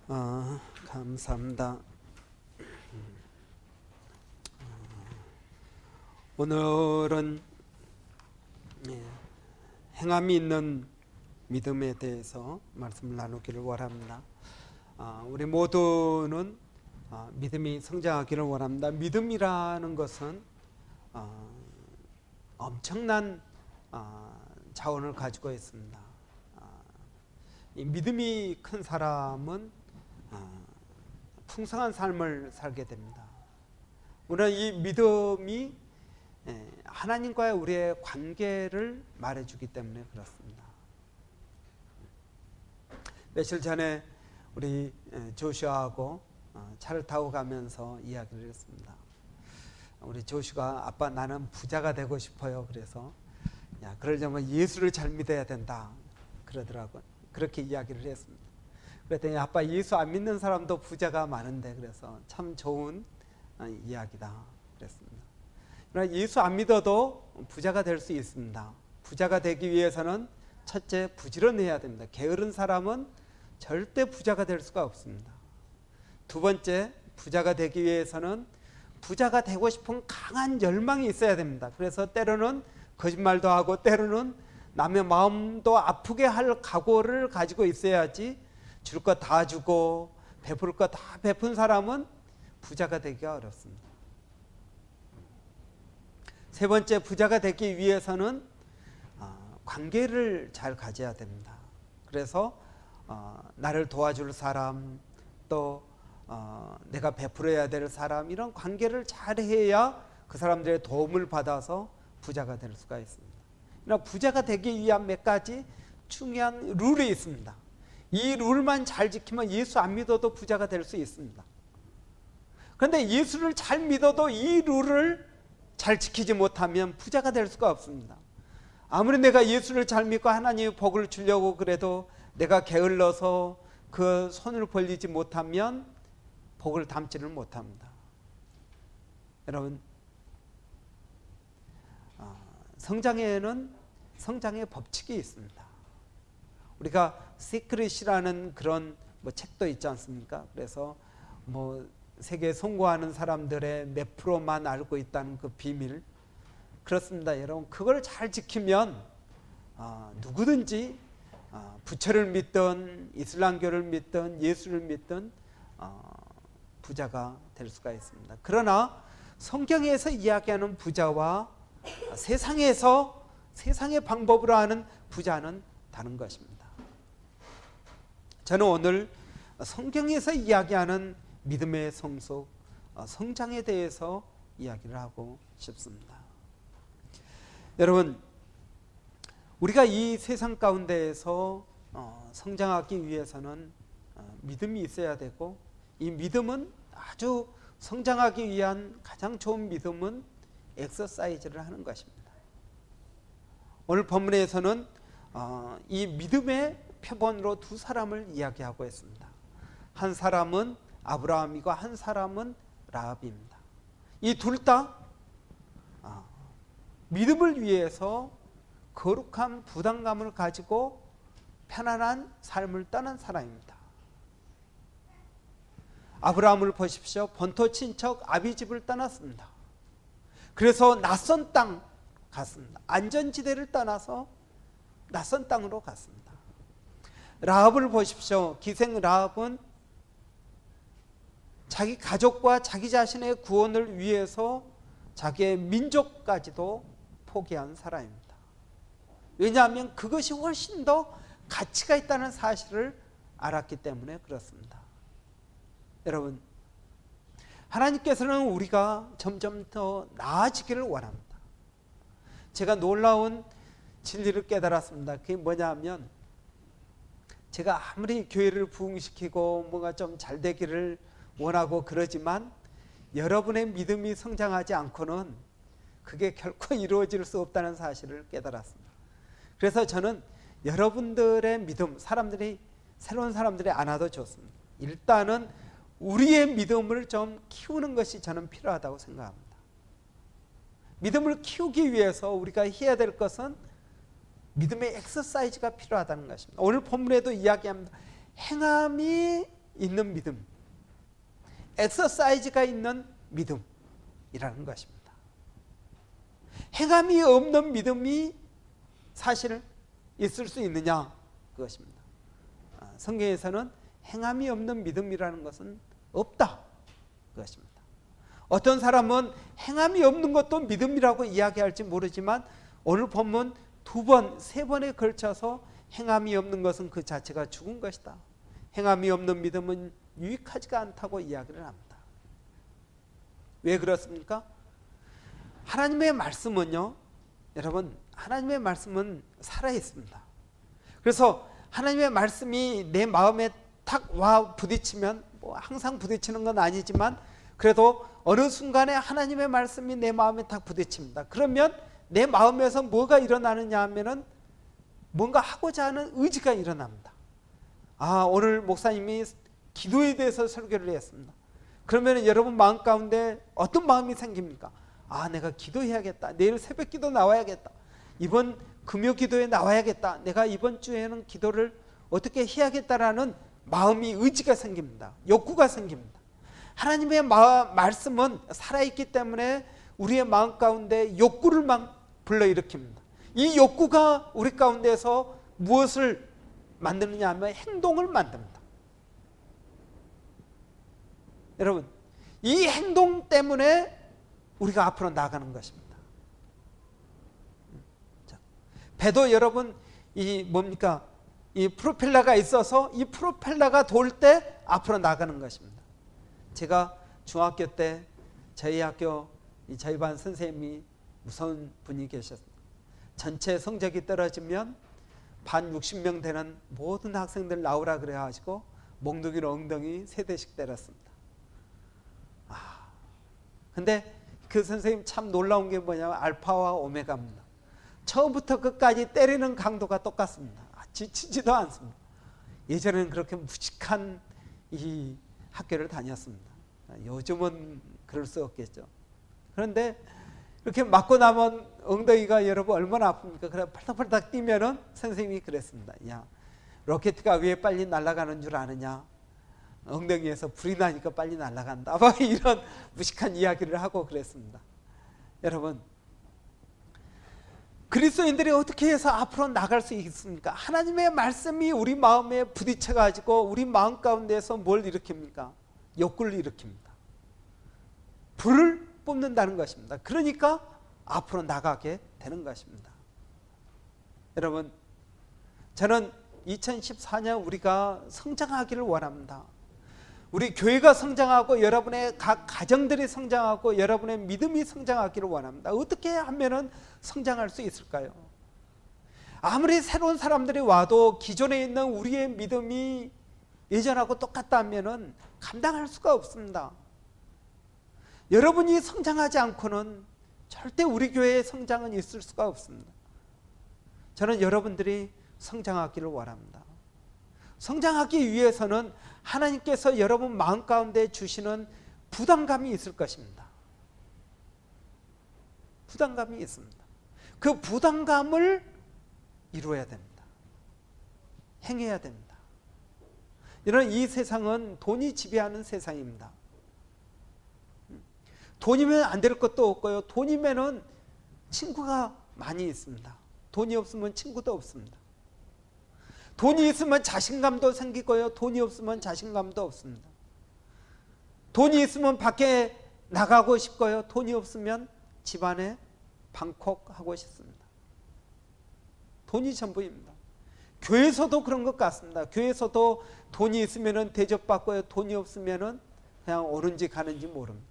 감사합니다. 오늘은 행함이 있는 믿음에 대해서 말씀을 나누기를 원합니다. 우리 모두는 믿음이 성장하기를 원합니다. 믿음이라는 것은 엄청난 자원을 가지고 있습니다. 이 믿음이 큰 사람은 풍성한 삶을 살게 됩니다. 우리는 이 믿음이 하나님과의 우리의 관계를 말해주기 때문에 그렇습니다. 며칠 전에 우리 조슈아하고 차를 타고 가면서 이야기를 했습니다. 우리 조슈가 아빠 나는 부자가 되고 싶어요. 그래서 야 그러려면 예수를 잘 믿어야 된다 그러더라고요. 그렇게 이야기를 했습니다. 그랬더니 아빠 예수 안 믿는 사람도 부자가 많은데 그래서 참 좋은 이야기다 그랬습니다. 그러나 예수 안 믿어도 부자가 될 수 있습니다. 부자가 되기 위해서는 첫째 부지런해야 됩니다. 게으른 사람은 절대 부자가 될 수가 없습니다. 두 번째 부자가 되기 위해서는 부자가 되고 싶은 강한 열망이 있어야 됩니다. 그래서 때로는 거짓말도 하고 때로는 남의 마음도 아프게 할 각오를 가지고 있어야지 줄 거 다 주고 베풀 거 다 베푼 사람은 부자가 되기가 어렵습니다. 세 번째 부자가 되기 위해서는 관계를 잘 가져야 됩니다. 그래서 나를 도와줄 사람 또 내가 베풀어야 될 사람 이런 관계를 잘 해야 그 사람들의 도움을 받아서 부자가 될 수가 있습니다. 그러나 부자가 되기 위한 몇 가지 중요한 룰이 있습니다. 이 룰만 잘 지키면 예수 안 믿어도 부자가 될 수 있습니다. 그런데 예수를 잘 믿어도 이 룰을 잘 지키지 못하면 부자가 될 수가 없습니다. 아무리 내가 예수를 잘 믿고 하나님의 복을 주려고 그래도 내가 게을러서 그 손을 벌리지 못하면 복을 담지를 못합니다. 여러분 성장에는 성장의 법칙이 있습니다. 우리가 시크릿이라는 그런 책도 있지 않습니까? 그래서 세계에 성공하는 사람들의 몇 프로만 알고 있다는 그 비밀 그렇습니다. 여러분 그걸 잘 지키면 누구든지 부처를 믿든 이슬람교를 믿든 예수를 믿든 부자가 될 수가 있습니다. 그러나 성경에서 이야기하는 부자와 세상에서 세상의 방법으로 하는 부자는 다른 것입니다. 저는 오늘 성경에서 이야기하는 믿음의 성숙, 성장에 대해서 이야기를 하고 싶습니다. 여러분, 우리가 이 세상 가운데에서 성장하기 위해서는 믿음이 있어야 되고 이 믿음은 아주 성장하기 위한 가장 좋은 믿음은 엑서사이즈를 하는 것입니다. 오늘 본문에서는 이 믿음의 표본으로 두 사람을 이야기하고 있습니다. 한 사람은 아브라함이고 한 사람은 라합입니다. 이 둘 다 믿음을 위해서 거룩한 부담감을 가지고 편안한 삶을 떠난 사람입니다. 아브라함을 보십시오. 본토 친척 아비집을 떠났습니다. 그래서 낯선 땅 갔습니다. 안전지대를 떠나서 낯선 땅으로 갔습니다. 라합을 보십시오. 기생 라합은 자기 가족과 자기 자신의 구원을 위해서 자기의 민족까지도 포기한 사람입니다. 왜냐하면 그것이 훨씬 더 가치가 있다는 사실을 알았기 때문에 그렇습니다. 여러분, 하나님께서는 우리가 점점 더 나아지기를 원합니다. 제가 놀라운 진리를 깨달았습니다. 그게 뭐냐면 제가 아무리 교회를 부흥시키고 뭔가 좀 잘 되기를 원하고 그러지만 여러분의 믿음이 성장하지 않고는 그게 결코 이루어질 수 없다는 사실을 깨달았습니다. 그래서 저는 여러분들의 믿음, 새로운 사람들이 안 와도 좋습니다. 일단은 우리의 믿음을 좀 키우는 것이 저는 필요하다고 생각합니다. 믿음을 키우기 위해서 우리가 해야 될 것은 믿음의 엑서사이즈가 필요하다는 것입니다. 오늘 본문에도 이야기합니다. 행함이 있는 믿음, 엑서사이즈가 있는 믿음이라는 것입니다. 행함이 없는 믿음이 사실 있을 수 있느냐, 그것입니다. 성경에서는 행함이 없는 믿음이라는 것은 없다, 그것입니다. 어떤 사람은 행함이 없는 것도 믿음이라고 이야기할지 모르지만 오늘 본문 2번, 3번에 걸쳐서 행함이 없는 것은 그 자체가 죽은 것이다, 행함이 없는 믿음은 유익하지가 않다고 이야기를 합니다. 왜 그렇습니까? 하나님의 말씀은요, 여러분, 하나님의 말씀은 살아있습니다. 그래서 하나님의 말씀이 내 마음에 탁 와 부딪히면, 뭐 항상 부딪히는 건 아니지만 그래도 어느 순간에 하나님의 말씀이 내 마음에 탁 부딪힙니다. 그러면 내 마음에서 뭐가 일어나느냐 하면은 뭔가 하고자 하는 의지가 일어납니다. 오늘 목사님이 기도에 대해서 설교를 했습니다. 그러면 여러분 마음 가운데 어떤 마음이 생깁니까? 내가 기도해야겠다, 내일 새벽 기도 나와야겠다, 이번 금요 기도에 나와야겠다, 내가 이번 주에는 기도를 어떻게 해야겠다라는 마음이, 의지가 생깁니다. 욕구가 생깁니다. 하나님의 말씀은 살아있기 때문에 우리의 마음 가운데 욕구를 막 불러일으킵니다. 이 욕구가 우리 가운데서 무엇을 만드느냐 하면 행동을 만듭니다. 여러분, 이 행동 때문에 우리가 앞으로 나가는 것입니다. 배도 여러분, 이 뭡니까? 이 프로펠러가 있어서 이 프로펠러가 돌 때 앞으로 나가는 것입니다. 제가 중학교 때 저희 학교 저희 반 선생님이 무서운 분이 계셨습니다. 전체 성적이 떨어지면 반 60명 되는 모든 학생들 나오라 그래가지고 몽둥이로 엉덩이 3대씩 때렸습니다. 근데 그 선생님 참 놀라운 게 뭐냐면 알파와 오메가입니다. 처음부터 끝까지 때리는 강도가 똑같습니다. 지치지도 않습니다. 예전에는 그렇게 무식한 이 학교를 다녔습니다. 요즘은 그럴 수 없겠죠. 그런데 이렇게 맞고 나면 엉덩이가 여러분 얼마나 아픕니까? 그래 팔딱팔딱 뛰면은 선생님이 그랬습니다. 야, 로켓가 왜 빨리 날아가는 줄 아느냐? 엉덩이에서 불이 나니까 빨리 날아간다. 이런 무식한 이야기를 하고 그랬습니다. 여러분, 그리스도인들이 어떻게 해서 앞으로 나갈 수 있습니까? 하나님의 말씀이 우리 마음에 부딪혀가지고 우리 마음 가운데서 뭘 일으킵니까? 욕구를 일으킵니다. 불을 뿜는다는 것입니다. 그러니까 앞으로 나가게 되는 것입니다. 여러분, 저는 2014년 우리가 성장하기를 원합니다. 우리 교회가 성장하고 여러분의 각 가정들이 성장하고 여러분의 믿음이 성장하기를 원합니다. 어떻게 하면 성장할 수 있을까요? 아무리 새로운 사람들이 와도 기존에 있는 우리의 믿음이 예전하고 똑같다면 감당할 수가 없습니다. 여러분이 성장하지 않고는 절대 우리 교회의 성장은 있을 수가 없습니다. 저는 여러분들이 성장하기를 원합니다. 성장하기 위해서는 하나님께서 여러분 마음 가운데 주시는 부담감이 있을 것입니다. 부담감이 있습니다. 그 부담감을 이루어야 됩니다. 행해야 됩니다. 이런 이 세상은 돈이 지배하는 세상입니다. 돈이면 안 될 것도 없고요. 돈이면은 친구가 많이 있습니다. 돈이 없으면 친구도 없습니다. 돈이 있으면 자신감도 생기고요. 돈이 없으면 자신감도 없습니다. 돈이 있으면 밖에 나가고 싶고요. 돈이 없으면 집안에 방콕하고 싶습니다. 돈이 전부입니다. 교회에서도 그런 것 같습니다. 교회에서도 돈이 있으면 대접받고요. 돈이 없으면 그냥 오는지 가는지 모릅니다.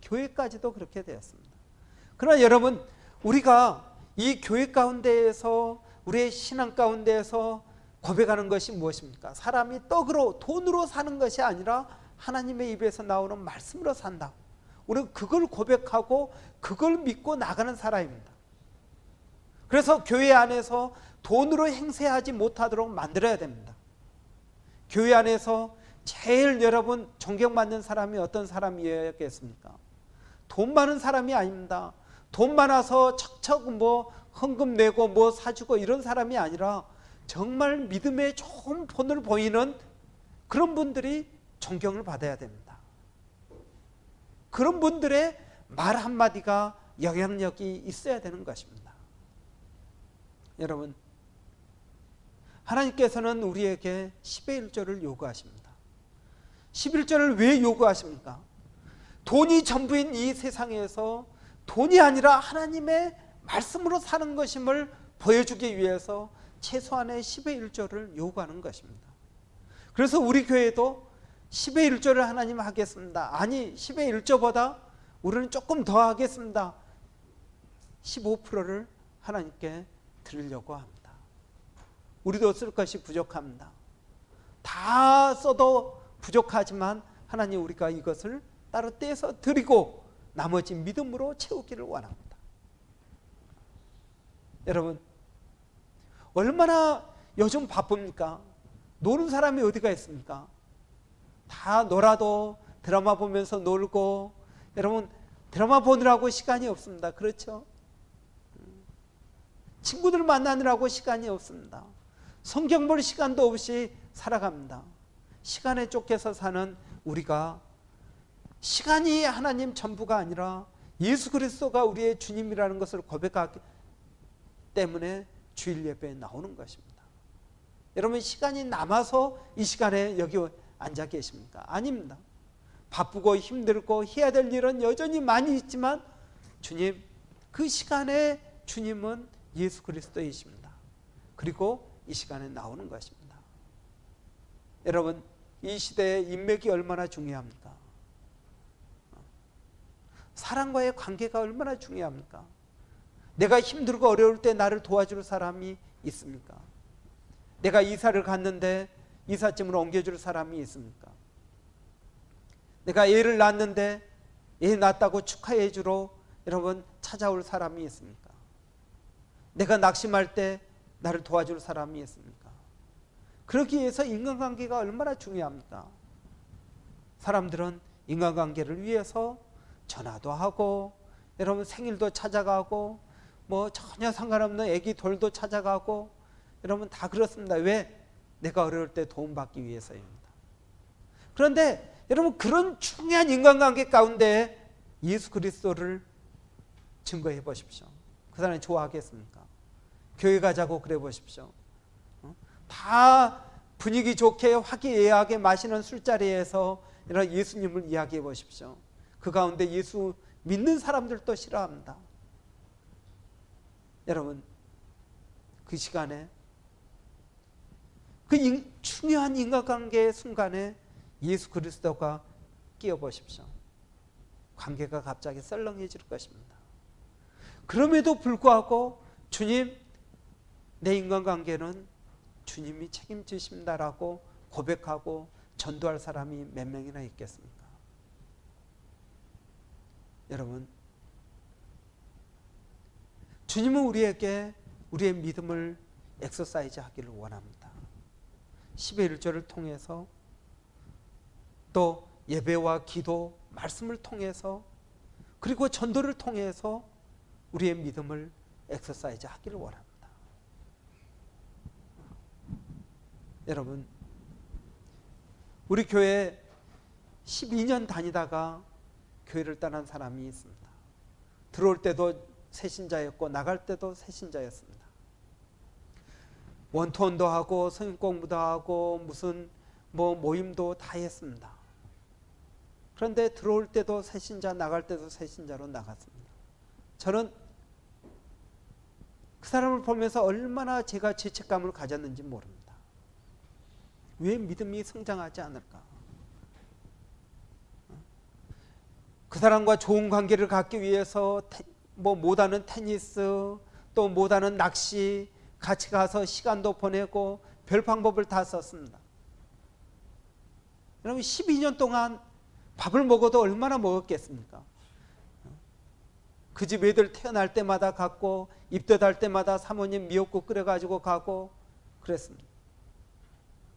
교회까지도 그렇게 되었습니다. 그러나 여러분, 우리가 이 교회 가운데에서 우리의 신앙 가운데에서 고백하는 것이 무엇입니까? 사람이 떡으로 돈으로 사는 것이 아니라 하나님의 입에서 나오는 말씀으로 산다. 우리는 그걸 고백하고 그걸 믿고 나가는 사람입니다. 그래서 교회 안에서 돈으로 행세하지 못하도록 만들어야 됩니다. 교회 안에서 제일 여러분 존경받는 사람이 어떤 사람이었겠습니까? 돈 많은 사람이 아닙니다. 돈 많아서 척척 헌금 내고 사주고 이런 사람이 아니라 정말 믿음에 좋은 본을 보이는 그런 분들이 존경을 받아야 됩니다. 그런 분들의 말 한마디가 영향력이 있어야 되는 것입니다. 여러분, 하나님께서는 우리에게 10의 1조를 요구하십니다. 11조를 왜 요구하십니까? 돈이 전부인 이 세상에서 돈이 아니라 하나님의 말씀으로 사는 것임을 보여주기 위해서 최소한의 10의 1조를 요구하는 것입니다. 그래서 우리 교회도 10의 1조를 하나님 하겠습니다. 아니, 10의 1조보다 우리는 조금 더 하겠습니다. 15%를 하나님께 드리려고 합니다. 우리도 쓸 것이 부족합니다. 다 써도 부족하지만 하나님, 우리가 이것을 따로 떼서 드리고 나머지 믿음으로 채우기를 원합니다. 여러분, 얼마나 요즘 바쁩니까? 노는 사람이 어디가 있습니까? 다 놀아도 드라마 보면서 놀고, 여러분, 드라마 보느라고 시간이 없습니다. 그렇죠? 친구들 만나느라고 시간이 없습니다. 성경 볼 시간도 없이 살아갑니다. 시간에 쫓겨서 사는 우리가 시간이 하나님 전부가 아니라 예수 그리스도가 우리의 주님이라는 것을 고백하기 때문에 주일 예배에 나오는 것입니다. 여러분, 시간이 남아서 이 시간에 여기 앉아 계십니까? 아닙니다. 바쁘고 힘들고 해야 될 일은 여전히 많이 있지만 주님, 그 시간에 주님은 예수 그리스도이십니다. 그리고 이 시간에 나오는 것입니다. 여러분, 이 시대에 인맥이 얼마나 중요합니까? 사람과의 관계가 얼마나 중요합니까? 내가 힘들고 어려울 때 나를 도와줄 사람이 있습니까? 내가 이사를 갔는데 이삿짐을 옮겨줄 사람이 있습니까? 내가 애를 낳았는데 애 낳았다고 축하해 주러 여러분 찾아올 사람이 있습니까? 내가 낙심할 때 나를 도와줄 사람이 있습니까? 그러기 위해서 인간관계가 얼마나 중요합니까? 사람들은 인간관계를 위해서 전화도 하고, 여러분 생일도 찾아가고, 뭐 전혀 상관없는 애기 돌도 찾아가고, 여러분 다 그렇습니다. 왜? 내가 어려울 때 도움받기 위해서입니다. 그런데 여러분, 그런 중요한 인간관계 가운데 예수 그리스도를 증거해 보십시오. 그 사람이 좋아하겠습니까? 교회 가자고 그래 보십시오. 다 분위기 좋게 화기애애하게 마시는 술자리에서 이런 예수님을 이야기해 보십시오. 그 가운데 예수 믿는 사람들도 싫어합니다. 여러분, 그 시간에 그 중요한 인간관계의 순간에 예수 그리스도가 끼어 보십시오. 관계가 갑자기 썰렁해질 것입니다. 그럼에도 불구하고 주님, 내 인간관계는 주님이 책임지십니다라고 고백하고 전도할 사람이 몇 명이나 있겠습니까? 여러분, 주님은 우리에게 우리의 믿음을 엑서사이즈 하기를 원합니다. 10의 1조를 통해서, 또 예배와 기도, 말씀을 통해서, 그리고 전도를 통해서 우리의 믿음을 엑서사이즈 하기를 원합니다. 여러분, 우리 교회 12년 다니다가 교회를 떠난 사람이 있습니다. 들어올 때도 새신자였고 나갈 때도 새신자였습니다. 원투원도 하고 성경 공부도 하고 무슨 모임도 다 했습니다. 그런데 들어올 때도 새신자, 나갈 때도 새신자로 나갔습니다. 저는 그 사람을 보면서 얼마나 제가 죄책감을 가졌는지 모릅니다. 왜 믿음이 성장하지 않을까? 그 사람과 좋은 관계를 갖기 위해서 못하는 테니스, 또 못하는 낚시, 같이 가서 시간도 보내고 별 방법을 다 썼습니다. 여러분, 12년 동안 밥을 먹어도 얼마나 먹었겠습니까? 그 집 애들 태어날 때마다 갔고, 입덧할 때마다 사모님 미역국 끓여가지고 가고 그랬습니다.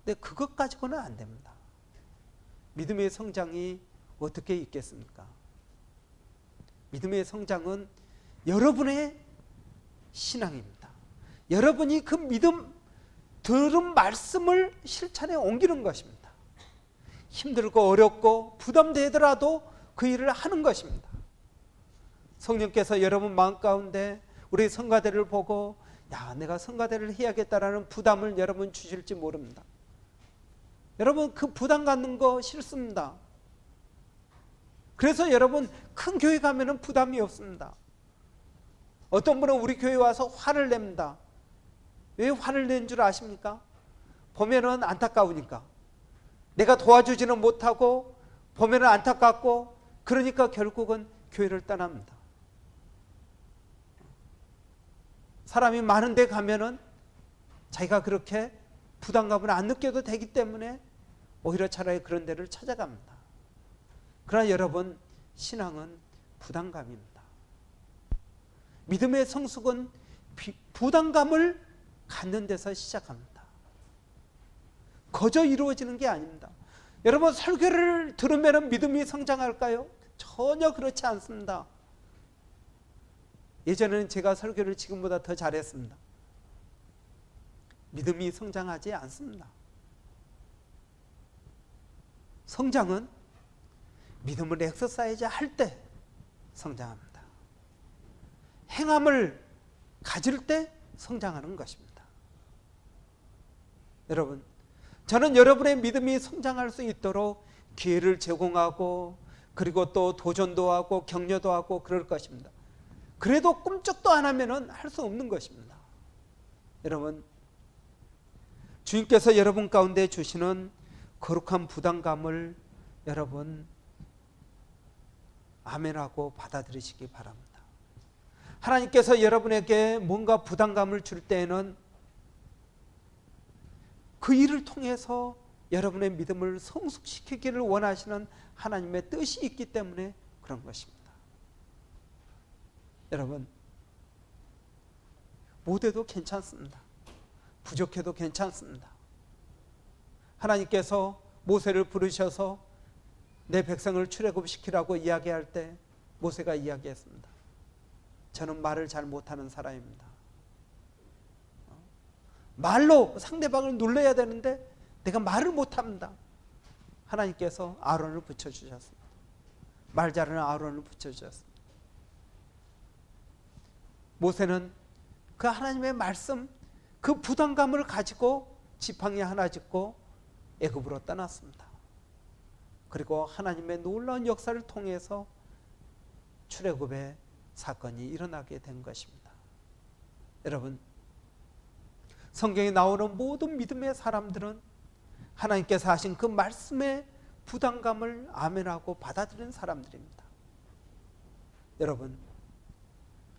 근데 그것 가지고는 안 됩니다. 믿음의 성장이 어떻게 있겠습니까? 믿음의 성장은 여러분의 신앙입니다. 여러분이 그 믿음, 들은 말씀을 실천에 옮기는 것입니다. 힘들고 어렵고 부담되더라도 그 일을 하는 것입니다. 성령께서 여러분 마음 가운데 우리 성가대를 보고 내가 성가대를 해야겠다라는 부담을 여러분 주실지 모릅니다. 여러분 그 부담 갖는 거 싫습니다. 그래서 여러분 큰 교회 가면은 부담이 없습니다. 어떤 분은 우리 교회 와서 화를 냅니다. 왜 화를 낸 줄 아십니까? 보면은 안타까우니까. 내가 도와주지는 못하고 보면은 안타깝고, 그러니까 결국은 교회를 떠납니다. 사람이 많은 데 가면은 자기가 그렇게 부담감을 안 느껴도 되기 때문에 오히려 차라리 그런 데를 찾아갑니다. 그러나 여러분, 신앙은 부담감입니다. 믿음의 성숙은 부담감을 갖는 데서 시작합니다. 거저 이루어지는 게 아닙니다. 여러분, 설교를 들으면 믿음이 성장할까요? 전혀 그렇지 않습니다. 예전에는 제가 설교를 지금보다 더 잘했습니다. 믿음이 성장하지 않습니다. 성장은 믿음을 엑서사이즈 할 때 성장합니다. 행함을 가질 때 성장하는 것입니다. 여러분, 저는 여러분의 믿음이 성장할 수 있도록 기회를 제공하고, 그리고 또 도전도 하고 격려도 하고 그럴 것입니다. 그래도 꿈쩍도 안 하면 할 수 없는 것입니다. 여러분, 주님께서 여러분 가운데 주시는 거룩한 부담감을 여러분 아멘하고 받아들이시기 바랍니다. 하나님께서 여러분에게 뭔가 부담감을 줄 때에는 그 일을 통해서 여러분의 믿음을 성숙시키기를 원하시는 하나님의 뜻이 있기 때문에 그런 것입니다. 여러분, 못해도 괜찮습니다. 부족해도 괜찮습니다. 하나님께서 모세를 부르셔서 내 백성을 출애굽시키라고 이야기할 때 모세가 이야기했습니다. 저는 말을 잘 못하는 사람입니다. 말로 상대방을 놀려야 되는데 내가 말을 못합니다. 하나님께서 아론을 붙여주셨습니다. 말 잘하는 아론을 붙여주셨습니다. 모세는 그 하나님의 말씀, 그 부담감을 가지고 지팡이 하나 짚고 애굽으로 떠났습니다. 그리고 하나님의 놀라운 역사를 통해서 출애굽의 사건이 일어나게 된 것입니다. 여러분, 성경에 나오는 모든 믿음의 사람들은 하나님께서 하신 그 말씀의 부담감을 아멘하고 받아들이는 사람들입니다. 여러분,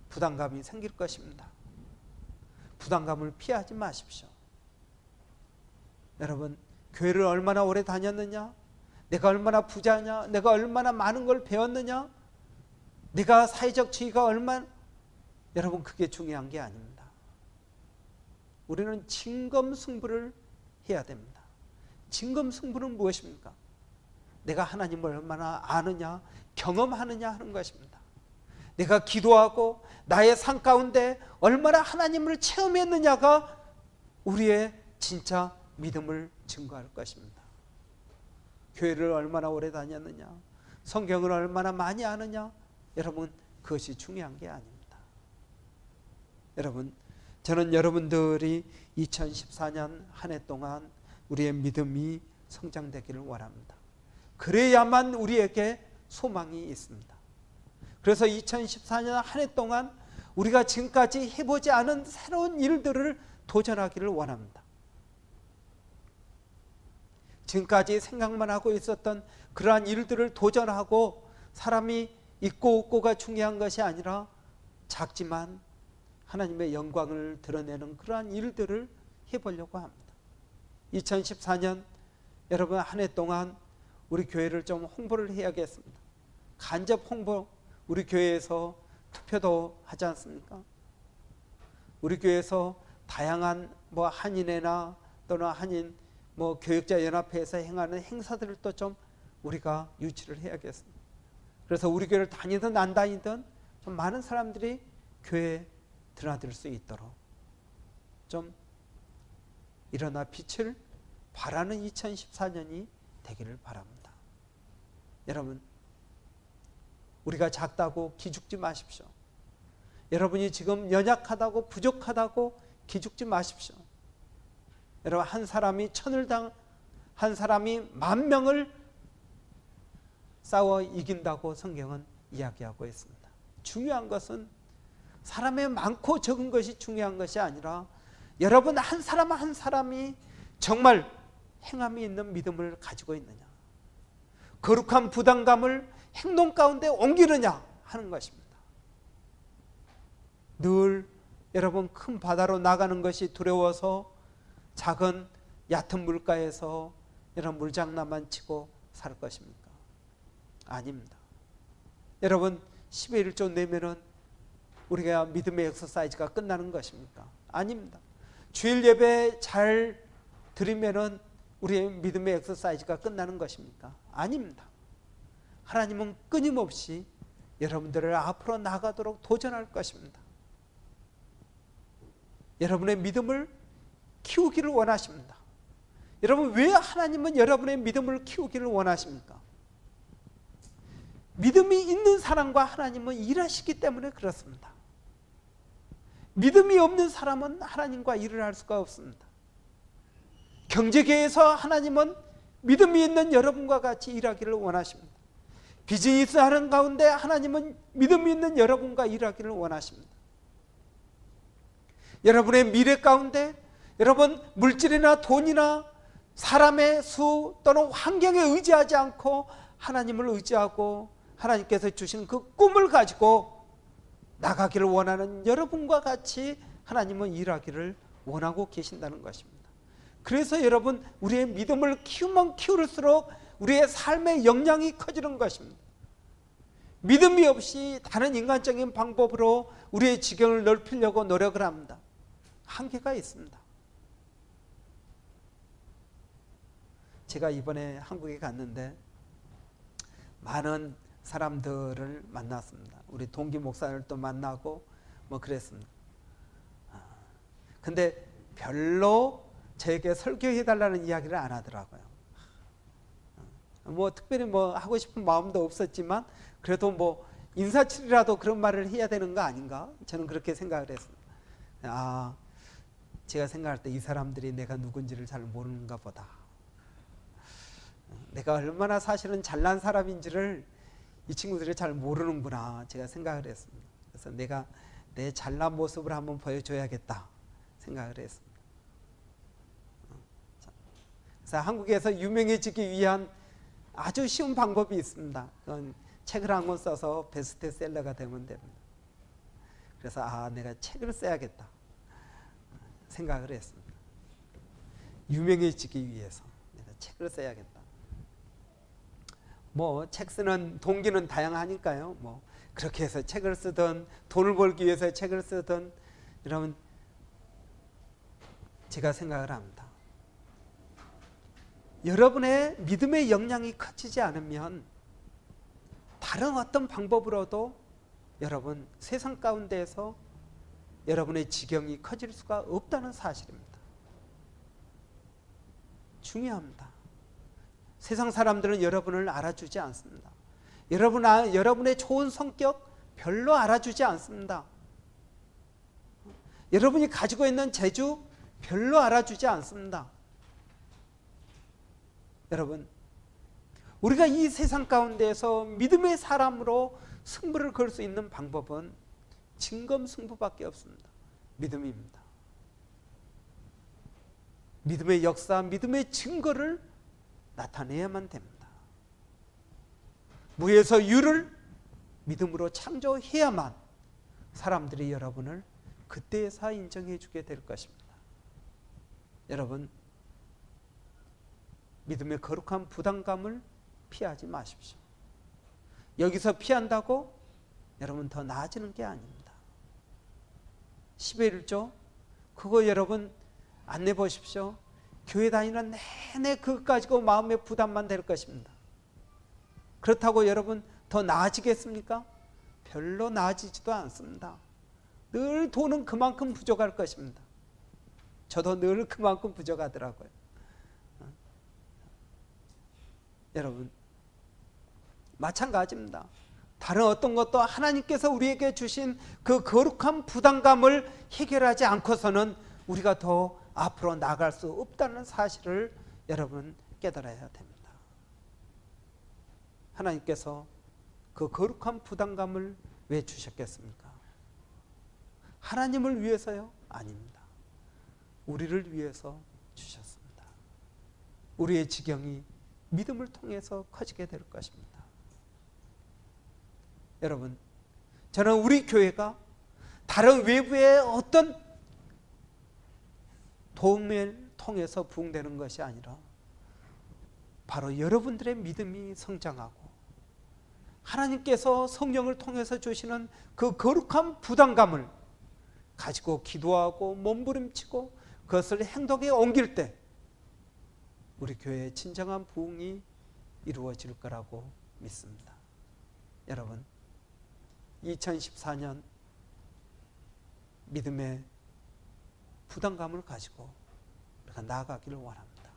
부담감이 생길 것입니다. 부담감을 피하지 마십시오. 여러분, 교회를 얼마나 오래 다녔느냐, 내가 얼마나 부자냐, 내가 얼마나 많은 걸 배웠느냐, 내가 사회적 지위가 얼마나, 여러분 그게 중요한 게 아닙니다. 우리는 진검승부를 해야 됩니다. 진검승부는 무엇입니까? 내가 하나님을 얼마나 아느냐, 경험하느냐 하는 것입니다. 내가 기도하고 나의 삶 가운데 얼마나 하나님을 체험했느냐가 우리의 진짜 믿음을 증거할 것입니다. 교회를 얼마나 오래 다녔느냐, 성경을 얼마나 많이 아느냐, 여러분 그것이 중요한 게 아닙니다. 여러분, 저는 여러분들이 2014년 한 해 동안 우리의 믿음이 성장되기를 원합니다. 그래야만 우리에게 소망이 있습니다. 그래서 2014년 한 해 동안 우리가 지금까지 해보지 않은 새로운 일들을 도전하기를 원합니다. 지금까지 생각만 하고 있었던 그러한 일들을 도전하고, 사람이 있고 없고가 중요한 것이 아니라 작지만 하나님의 영광을 드러내는 그러한 일들을 해보려고 합니다. 2014년 여러분 한 해 동안 우리 교회를 좀 홍보를 해야겠습니다. 간접 홍보, 우리 교회에서 투표도 하지 않습니까? 우리 교회에서 다양한 한인회나 또는 한인 교육자 연합회에서 행하는 행사들을 또 좀 우리가 유치를 해야겠습니다. 그래서 우리 교회를 다니든 안 다니든 좀 많은 사람들이 교회에 드나들 수 있도록 좀 일어나 빛을 발하는 2014년이 되기를 바랍니다. 여러분, 우리가 작다고 기죽지 마십시오. 여러분이 지금 연약하다고 부족하다고 기죽지 마십시오. 여러분, 한 사람이 한 사람이 10,000명을 싸워 이긴다고 성경은 이야기하고 있습니다. 중요한 것은 사람의 많고 적은 것이 중요한 것이 아니라 여러분 한 사람 한 사람이 정말 행함이 있는 믿음을 가지고 있느냐, 거룩한 부담감을 행동 가운데 옮기느냐 하는 것입니다. 늘 여러분 큰 바다로 나가는 것이 두려워서 작은 얕은 물가에서 이런 물장난만 치고 살 것입니까? 아닙니다. 여러분 10의 1조 내면은 우리가 믿음의 엑서사이즈가 끝나는 것입니까? 아닙니다. 주일 예배 잘 드리면은 우리의 믿음의 엑서사이즈가 끝나는 것입니까? 아닙니다. 하나님은 끊임없이 여러분들을 앞으로 나가도록 도전할 것입니다. 여러분의 믿음을 키우기를 원하십니다. 여러분, 왜 하나님은 여러분의 믿음을 키우기를 원하십니까? 믿음이 있는 사람과 하나님은 일하시기 때문에 그렇습니다. 믿음이 없는 사람은 하나님과 일을 할 수가 없습니다. 경제계에서 하나님은 믿음이 있는 여러분과 같이 일하기를 원하십니다. 비즈니스 하는 가운데 하나님은 믿음이 있는 여러분과 일하기를 원하십니다. 여러분의 미래 가운데 여러분 물질이나 돈이나 사람의 수 또는 환경에 의지하지 않고 하나님을 의지하고 하나님께서 주신 그 꿈을 가지고 나가기를 원하는 여러분과 같이 하나님은 일하기를 원하고 계신다는 것입니다. 그래서 여러분 우리의 믿음을 키우면 키울수록 우리의 삶의 역량이 커지는 것입니다. 믿음이 없이 다른 인간적인 방법으로 우리의 지경을 넓히려고 노력을 합니다. 한계가 있습니다. 제가 이번에 한국에 갔는데 많은 사람들을 만났습니다. 우리 동기 목사들도 만나고 뭐 그랬습니다. 근데 별로 저에게 설교해 달라는 이야기를 안 하더라고요. 뭐 특별히 뭐 하고 싶은 마음도 없었지만 그래도 뭐 인사치레라도 그런 말을 해야 되는 거 아닌가? 저는 그렇게 생각을 했습니다. 제가 생각할 때 이 사람들이 내가 누군지를 잘 모르는가 보다. 내가 얼마나 사실은 잘난 사람인지를 이 친구들이 잘 모르는구나 제가 생각을 했습니다. 그래서 내가 내 잘난 모습을 한번 보여줘야겠다 생각을 했습니다. 그래서 한국에서 유명해지기 위한 아주 쉬운 방법이 있습니다. 그건 책을 한 권 써서 베스트셀러가 되면 됩니다. 그래서 내가 책을 써야겠다 생각을 했습니다. 유명해지기 위해서 내가 책을 써야겠다. 뭐 책 쓰는 동기는 다양하니까요. 뭐 그렇게 해서 책을 쓰든 돈을 벌기 위해서 책을 쓰든 여러분 제가 생각을 합니다. 여러분의 믿음의 역량이 커지지 않으면 다른 어떤 방법으로도 여러분 세상 가운데에서 여러분의 지경이 커질 수가 없다는 사실입니다. 중요합니다. 세상 사람들은 여러분을 알아주지 않습니다. 여러분의 좋은 성격 별로 알아주지 않습니다. 여러분이 가지고 있는 재주 별로 알아주지 않습니다. 여러분, 우리가 이 세상 가운데에서 믿음의 사람으로 승부를 걸 수 있는 방법은 진검승부밖에 없습니다. 믿음입니다. 믿음의 역사, 믿음의 증거를 나타내야만 됩니다. 무에서 유를 믿음으로 창조해야만 사람들이 여러분을 그때에서 인정해 주게 될 것입니다. 여러분, 믿음의 거룩한 부담감을 피하지 마십시오. 여기서 피한다고 여러분 더 나아지는 게 아닙니다. 10의 1조 그거 여러분 안 내보십시오. 교회 다니는 내내 그것 가지고 마음의 부담만 될 것입니다. 그렇다고 여러분 더 나아지겠습니까? 별로 나아지지도 않습니다. 늘 돈은 그만큼 부족할 것입니다. 저도 늘 그만큼 부족하더라고요. 여러분, 마찬가지입니다. 다른 어떤 것도 하나님께서 우리에게 주신 그 거룩한 부담감을 해결하지 않고서는 우리가 더 앞으로 나갈 수 없다는 사실을 여러분 깨달아야 됩니다. 하나님께서 그 거룩한 부담감을 왜 주셨겠습니까? 하나님을 위해서요? 아닙니다. 우리를 위해서 주셨습니다. 우리의 지경이 믿음을 통해서 커지게 될 것입니다. 여러분, 저는 우리 교회가 다른 외부의 어떤 도움을 통해서 부흥되는 것이 아니라 바로 여러분들의 믿음이 성장하고 하나님께서 성령을 통해서 주시는 그 거룩한 부담감을 가지고 기도하고 몸부림치고 그것을 행동에 옮길 때 우리 교회의 진정한 부흥이 이루어질 거라고 믿습니다. 여러분, 2014년 믿음의 부담감을 가지고 우리가 나아가기를 원합니다.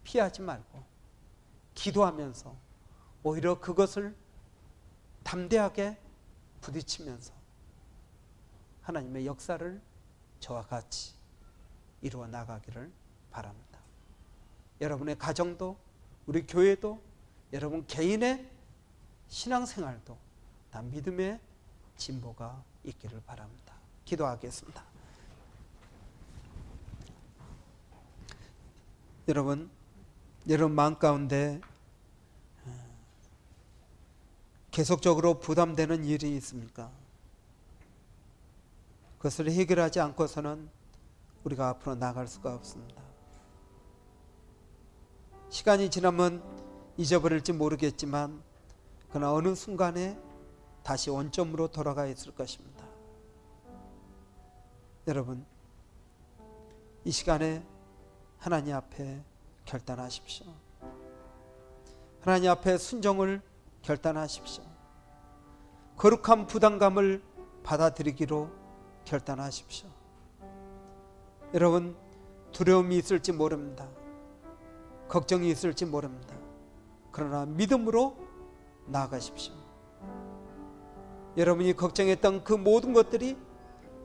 피하지 말고 기도하면서 오히려 그것을 담대하게 부딪히면서 하나님의 역사를 저와 같이 이루어 나가기를 바랍니다. 여러분의 가정도 우리 교회도 여러분 개인의 신앙생활도 다 믿음의 진보가 있기를 바랍니다. 기도하겠습니다. 여러분 마음 가운데 계속적으로 부담되는 일이 있습니까? 그것을 해결하지 않고서는 우리가 앞으로 나갈 수가 없습니다. 시간이 지나면 잊어버릴지 모르겠지만 그러나 어느 순간에 다시 원점으로 돌아가 있을 것입니다. 여러분, 이 시간에 하나님 앞에 결단하십시오. 하나님 앞에 순종을 결단하십시오. 거룩한 부담감을 받아들이기로 결단하십시오. 여러분, 두려움이 있을지 모릅니다. 걱정이 있을지 모릅니다. 그러나 믿음으로 나아가십시오. 여러분이 걱정했던 그 모든 것들이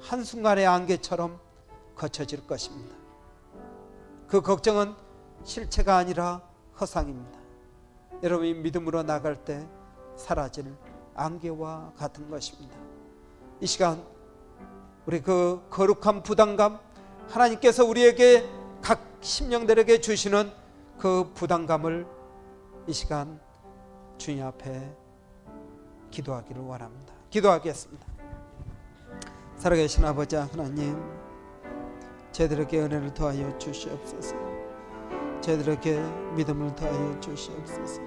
한순간의 안개처럼 거쳐질 것입니다. 그 걱정은 실체가 아니라 허상입니다. 여러분이 믿음으로 나갈 때 사라질 안개와 같은 것입니다. 이 시간 우리 그 거룩한 부담감, 하나님께서 우리에게 각 심령들에게 주시는 그 부담감을 이 시간 주님 앞에 기도하기를 원합니다. 기도하겠습니다. 살아계신 아버지 하나님, 저희들에게 은혜를 더하여 주시옵소서. 저희들에게 믿음을 더하여 주시옵소서.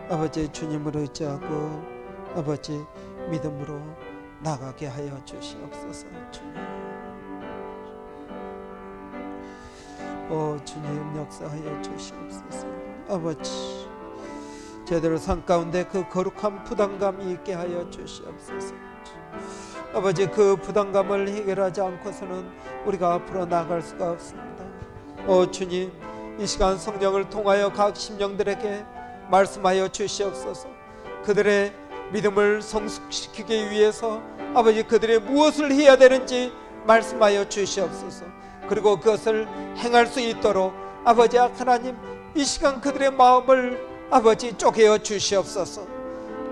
아버지, 주님을 의지하고 아버지 믿음으로 나가게 하여 주시옵소서. 주님 역사하여 주시옵소서. 아버지, 저희들 삶 가운데 그 거룩한 부담감이 있게 하여 주시옵소서. 아버지, 그 부담감을 해결하지 않고서는 우리가 앞으로 나아갈 수가 없습니다. 주님, 이 시간 성령을 통하여 각 심령들에게 말씀하여 주시옵소서. 그들의 믿음을 성숙시키기 위해서 아버지 그들이 무엇을 해야 되는지 말씀하여 주시옵소서. 그리고 그것을 행할 수 있도록 아버지 하나님, 이 시간 그들의 마음을 아버지 쪼개어 주시옵소서.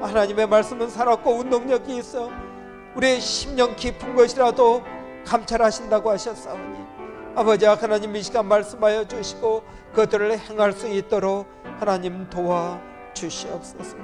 하나님의 말씀은 살았고 운동력이 있어 우리의 심령 깊은 것이라도 감찰하신다고 하셨사오니 아버지 하나님, 이 시간 말씀하여 주시고 그들을 행할 수 있도록 하나님 도와 주시옵소서.